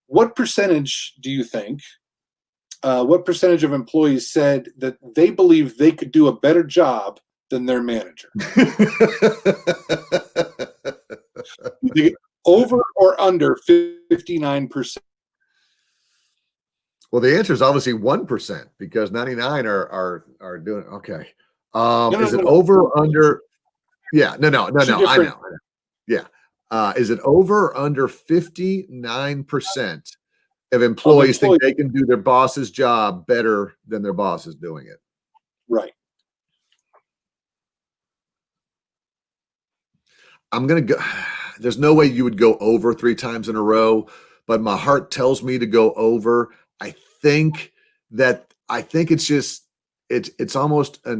What percentage do you think? What percentage of employees said that they believe they could do a better job than their manager? Over or under 59%?
Well, the answer is obviously 1% because 99 are doing okay. Is it over or under? Yeah, no. I know. Yeah. Is it over or under 59% of employees think they can do their boss's job better than their boss is doing it?
Right.
I'm going to go. There's no way you would go over 3 times in a row, but my heart tells me to go over. I think it's just, it's almost a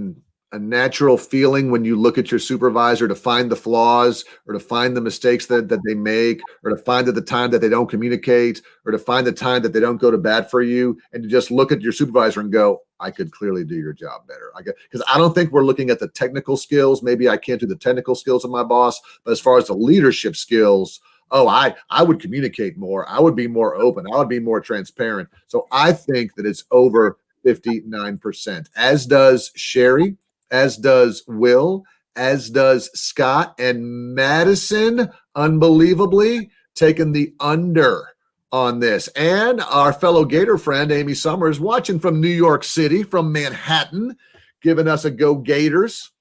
natural feeling when you look at your supervisor to find the flaws or to find the mistakes that they make or to find at the time that they don't communicate or to find the time that they don't go to bat for you and to just look at your supervisor and go, I could clearly do your job better. Because I don't think we're looking at the technical skills. Maybe I can't do the technical skills of my boss, but as far as the leadership skills, I would communicate more. I would be more open. I would be more transparent. So I think that it's over 59%, as does Sherry, as does Will, as does Scott, and Madison, unbelievably, taking the under on this. And our fellow Gator friend, Amy Summers, watching from New York City, from Manhattan, giving us a go Gators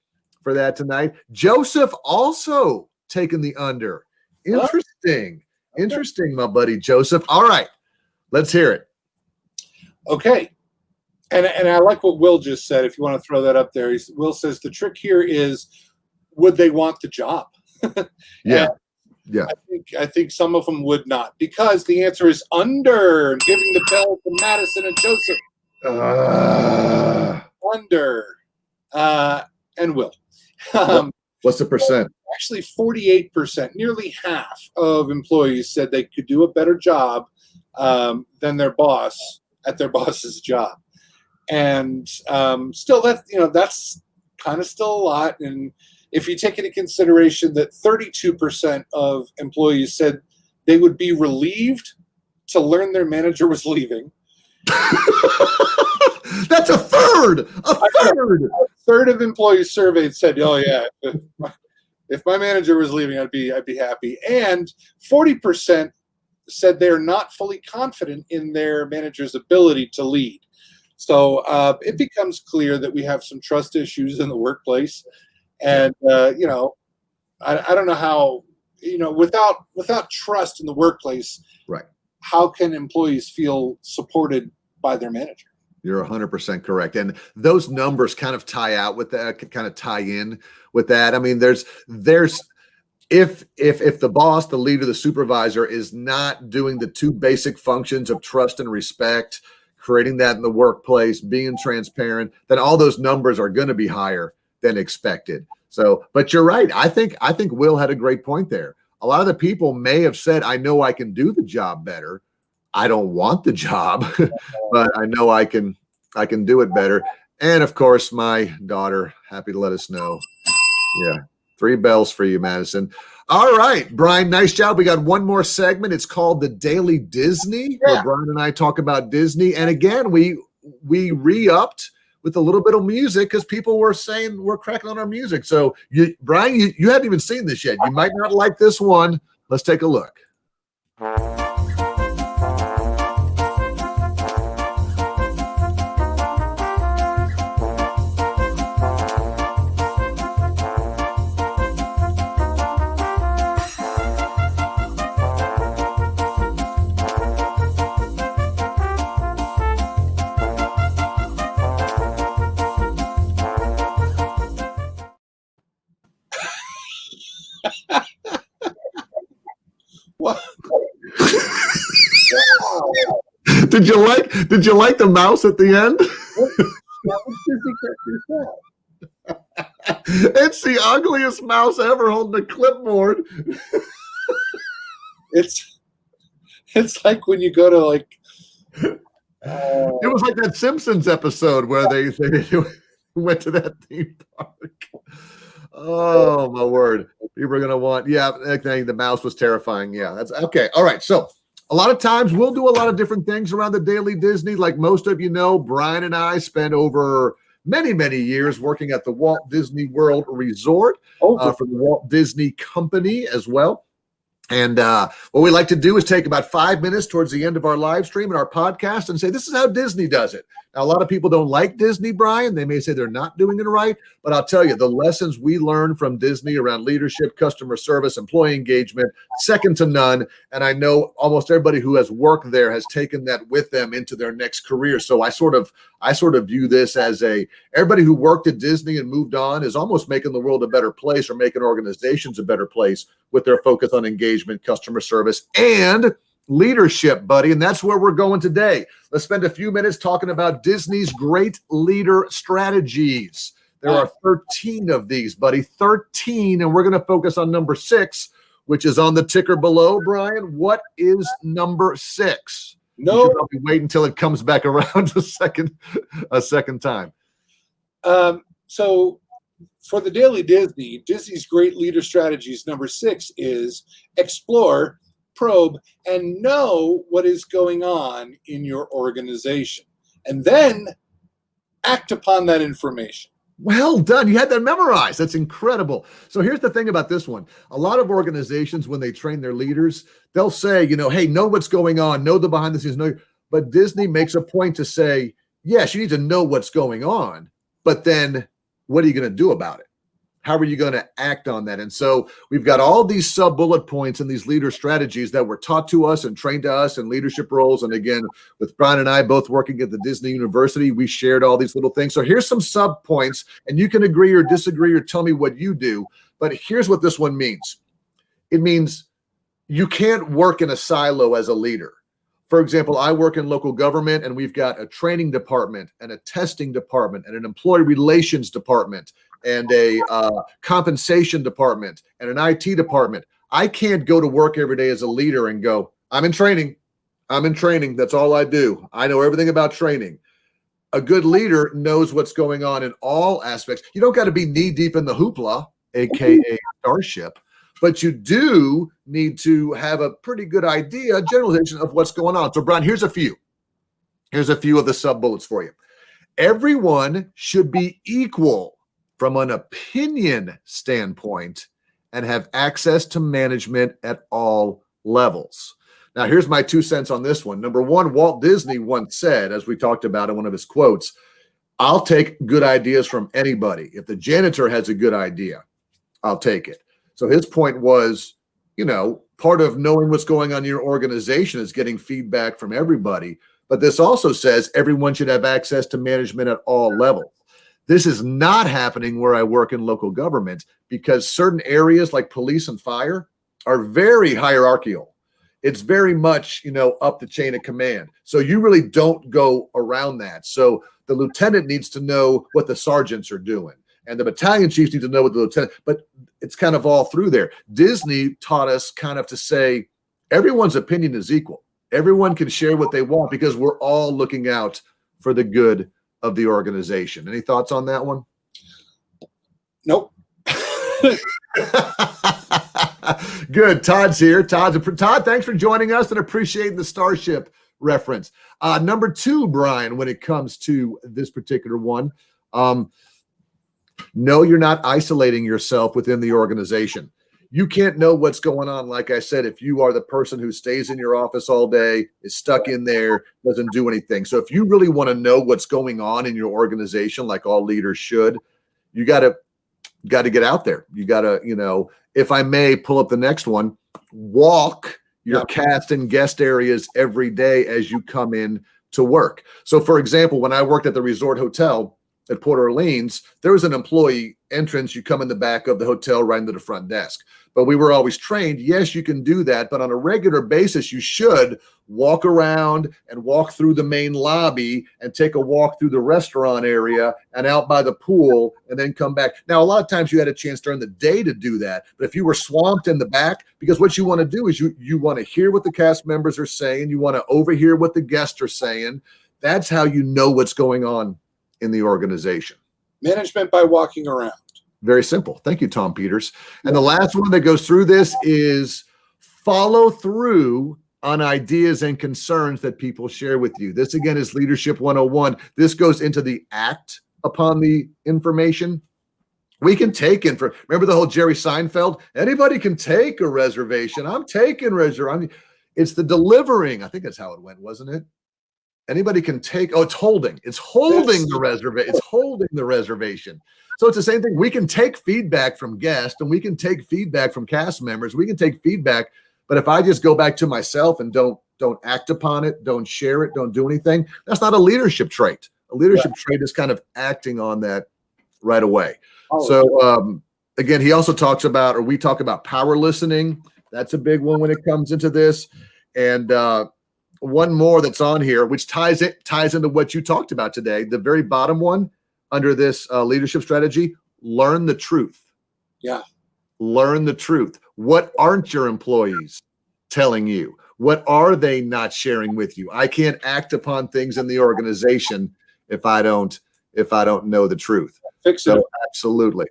for that tonight. Joseph also taking the under. Interesting. Interesting, my buddy Joseph. All right, let's hear it.
Okay. And I like what Will just said. If you want to throw that up there, Will says the trick here is, would they want the job?
Yeah.
I think some of them would not, because the answer is under. Giving the bell to Madison and Joseph. Under. And Will.
What's the percent?
Actually, 48%, nearly half of employees said they could do a better job than their boss at their boss's job. And still, that's kind of still a lot. And if you take into consideration that 32% of employees said they would be relieved to learn their manager was leaving.
That's a third. A
third of employees surveyed said, "Oh yeah, if my manager was leaving, I'd be happy." And 40% said they're not fully confident in their manager's ability to lead. So it becomes clear that we have some trust issues in the workplace, and I don't know how, without trust in the workplace,
right? How
can employees feel supported by their manager?
You're 100% correct, and those numbers kind of tie out with that, kind of tie in with that. I mean, there's if the boss, the leader, the supervisor is not doing the 2 basic functions of trust and respect, creating that in the workplace, being transparent, then all those numbers are going to be higher than expected. So, but you're right. I think Will had a great point there. A lot of the people may have said, I know I can do the job better. I don't want the job, but I know I can I can do it better. And of course, my daughter, happy to let us know. Yeah, 3 bells for you, Madison. All right, Brian, nice job. We got one more segment. It's called the Daily Disney, where Brian and I talk about Disney. And again, we re-upped with a little bit of music because people were saying we're cracking on our music. So, Brian, you haven't even seen this yet. You might not like this one. Let's take a look.
What?
Did you like the mouse at the end? It's the ugliest mouse ever holding a clipboard.
It's like when you go to like
it was like that Simpsons episode where they went to that theme park. Oh my word. People are gonna want, the mouse was terrifying. Yeah, that's okay. All right. So a lot of times we'll do a lot of different things around the Daily Disney. Like most of you know, Brian and I spent over many, many years working at the Walt Disney World Resort for the Walt Disney Company as well. And what we like to do is take about 5 minutes towards the end of our live stream and our podcast and say, this is how Disney does it. Now, a lot of people don't like Disney, Brian. They may say they're not doing it right. But I'll tell you, the lessons we learn from Disney around leadership, customer service, employee engagement, second to none. And I know almost everybody who has worked there has taken that with them into their next career. So I sort of view this as everybody who worked at Disney and moved on is almost making the world a better place or making organizations a better place with their focus on engagement, customer service, and leadership, buddy. And that's where we're going today. Let's spend a few minutes talking about Disney's great leader strategies. There are 13 of these, buddy, 13. And we're going to focus on number 6, which is on the ticker below. Brian, what is number 6? No, you should probably wait until it comes back around a second time.
So for the Daily Disney, Disney's great leader strategies, number 6 is explore, probe, and know what is going on in your organization, and then act upon that information.
Well done. You had that memorized. That's incredible. So here's the thing about this one. A lot of organizations, when they train their leaders, they'll say, hey, know what's going on, know the behind the scenes. But Disney makes a point to say, yes, you need to know what's going on, but then what are you going to do about it? How are you going to act on that? And so we've got all these sub-bullet points and these leader strategies that were taught to us and trained to us in leadership roles. And again, with Brian and I both working at the Disney University, we shared all these little things. So here's some sub-points, and you can agree or disagree or tell me what you do. But here's what this one means. It means you can't work in a silo as a leader. For example, I work in local government, and we've got a training department and a testing department and an employee relations department and a compensation department and an IT department. I can't go to work every day as a leader and go, I'm in training. That's all I do. I know everything about training. A good leader knows what's going on in all aspects. You don't got to be knee deep in the hoopla, AKA Starship, but you do need to have a pretty good idea, generalization of what's going on. So, Brian, here's a few of the sub bullets for you. Everyone should be equal from an opinion standpoint and have access to management at all levels. Now, here's my 2 cents on this one. Number 1, Walt Disney once said, as we talked about in one of his quotes, I'll take good ideas from anybody. If the janitor has a good idea, I'll take it. So his point was, part of knowing what's going on in your organization is getting feedback from everybody. But this also says everyone should have access to management at all levels. This is not happening where I work in local government because certain areas like police and fire are very hierarchical. It's very much, up the chain of command. So you really don't go around that. So the lieutenant needs to know what the sergeants are doing, and the battalion chiefs need to know what the lieutenant, but it's kind of all through there. Disney taught us kind of to say everyone's opinion is equal. Everyone can share what they want because we're all looking out for the good of the organization. Any thoughts on that one?
Nope.
Good. Todd's here. Todd, thanks for joining us and appreciating the Starship reference. Number 2, Brian, when it comes to this particular one, no, you're not isolating yourself within the organization. You can't know what's going on, like I said, if you are the person who stays in your office all day, is stuck in there, doesn't do anything. So if you really want to know what's going on in your organization, like all leaders should, you got to get out there. You got to, if I may pull up the next one, walk your cast and guest areas every day as you come in to work. So for example, when I worked at the resort hotel at Port Orleans, there was an employee entrance. You come in the back of the hotel right into the front desk. But we were always trained, yes, you can do that, but on a regular basis, you should walk around and walk through the main lobby and take a walk through the restaurant area and out by the pool and then come back. Now, a lot of times you had a chance during the day to do that, but if you were swamped in the back, because what you want to do is you want to hear what the cast members are saying, you want to overhear what the guests are saying. That's how you know what's going on in the organization.
Management by walking around.
Very simple. Thank you, Tom Peters. And the last one that goes through this is follow through on ideas and concerns that people share with you. This, again, is Leadership 101. This goes into the act upon the information. We can take remember the whole Jerry Seinfeld? Anybody can take a reservation. I'm taking reservation. It's the delivering. I think that's how it went, wasn't it? Anybody can take. Oh, it's holding. It's holding the reservation. It's holding the reservation. So it's the same thing. We can take feedback from guests and we can take feedback from cast members. We can take feedback, but if I just go back to myself and don't act upon it, don't share it, don't do anything, that's not a leadership trait. A leadership trait is kind of acting on that right away. Oh, so again, he also talks about, or we talk about power listening. That's a big one when it comes into this. And one more that's on here, which ties into what you talked about today. The very bottom one under this leadership strategy, learn the truth.
Yeah.
Learn the truth. What aren't your employees telling you? What are they not sharing with you? I can't act upon things in the organization if I don't know the truth.
Fix it.
So, absolutely.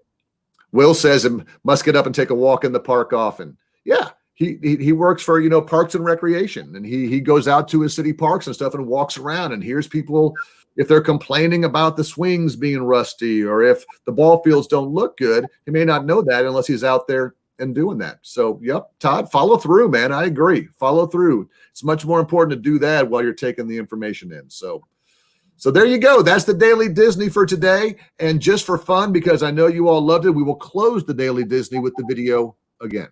Will says I must get up and take a walk in the park often. Yeah. He works for, Parks and Recreation, and he goes out to his city parks and stuff and walks around and hears people if they're complaining about the swings being rusty or if the ball fields don't look good. He may not know that unless he's out there and doing that. So, yep, Todd, follow through, man. I agree. Follow through. It's much more important to do that while you're taking the information in. So there you go. That's the Daily Disney for today. And just for fun, because I know you all loved it, we will close the Daily Disney with the video again.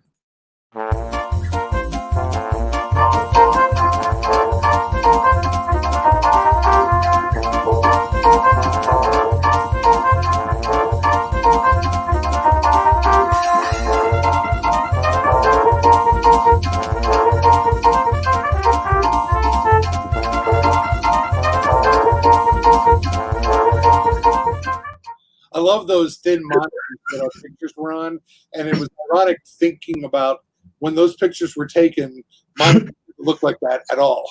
I love those thin monitors that our pictures were on, and it was ironic thinking about when those pictures were taken, monitors didn't look like that at all.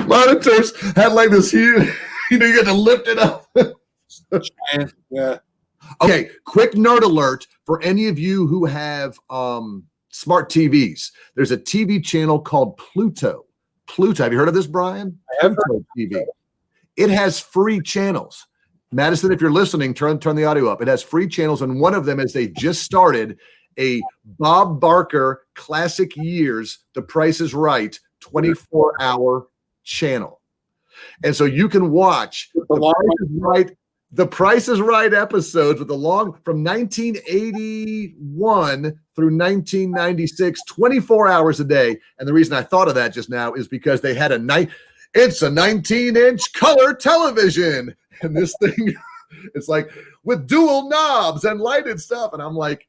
Monitors had like this huge, you had to lift it up.
Yeah.
Okay, quick nerd alert for any of you who have smart TVs. There's a TV channel called Pluto. Pluto. Have you heard of this, Brian?
I have
Pluto TV. It has free channels. Madison, if you're listening, turn the audio up. It has free channels, and one of them is they just started a Bob Barker Classic Years, The Price is Right, 24-hour channel. And so you can watch The Price is Right episodes with the long from 1981 through 1996, 24 hours a day. And the reason I thought of that just now is because they had it's a 19-inch color television. And this thing, it's like with dual knobs and lighted stuff. And I'm like,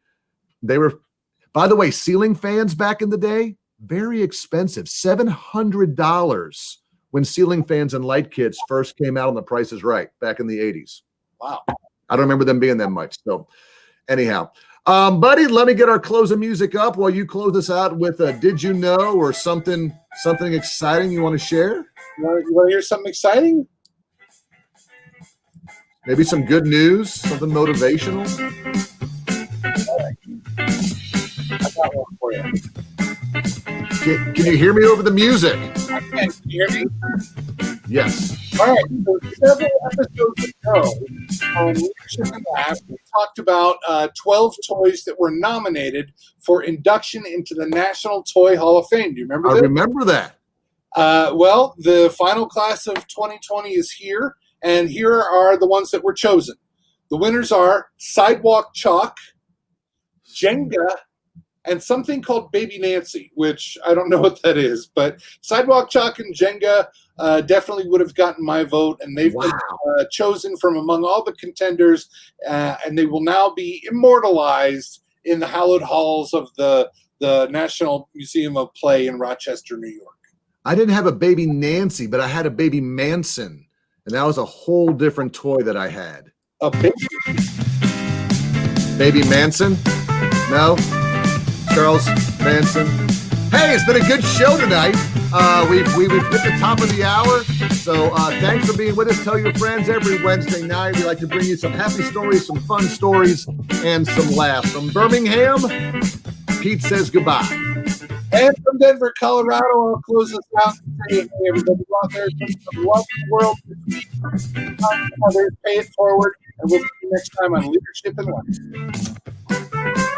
by the way, ceiling fans back in the day, very expensive, $700 when ceiling fans and light kits first came out on The Price is Right back in the 80s.
Wow.
I don't remember them being that much. So anyhow, buddy, let me get our closing music up while you close us out with a Did You Know or something exciting you want to share?
You want to hear something exciting?
Maybe some good news, something motivational.
I got one for you.
Can you hear me over the music?
I can. Can you hear me?
Yes.
All right. So several episodes ago on Leadership in Lab, we talked about 12 toys that were nominated for induction into the National Toy Hall of Fame. Do you remember
I
that?
remember that.
Well, the final class of 2020 is here, and here are the ones that were chosen. The winners are Sidewalk Chalk, Jenga, and something called Baby Nancy, which I don't know what that is, but Sidewalk Chalk and Jenga definitely would have gotten my vote, and they've been chosen from among all the contenders, and they will now be immortalized in the hallowed halls of the National Museum of Play in Rochester, New York.
I didn't have a Baby Nancy, but I had a Baby Manson, and that was a whole different toy that I had.
A baby.
Baby Manson? No? Charles Manson? Hey, it's been a good show tonight. We've hit the top of the hour. So thanks for being with us. Tell your friends every Wednesday night. We like to bring you some happy stories, some fun stories, and some laughs. From Birmingham, Pete says goodbay.
And from Denver, Colorado, I'll close this out and say, hey, everybody go out there, just love the world. Others, pay it forward, and we'll see you next time on Leadership in Life.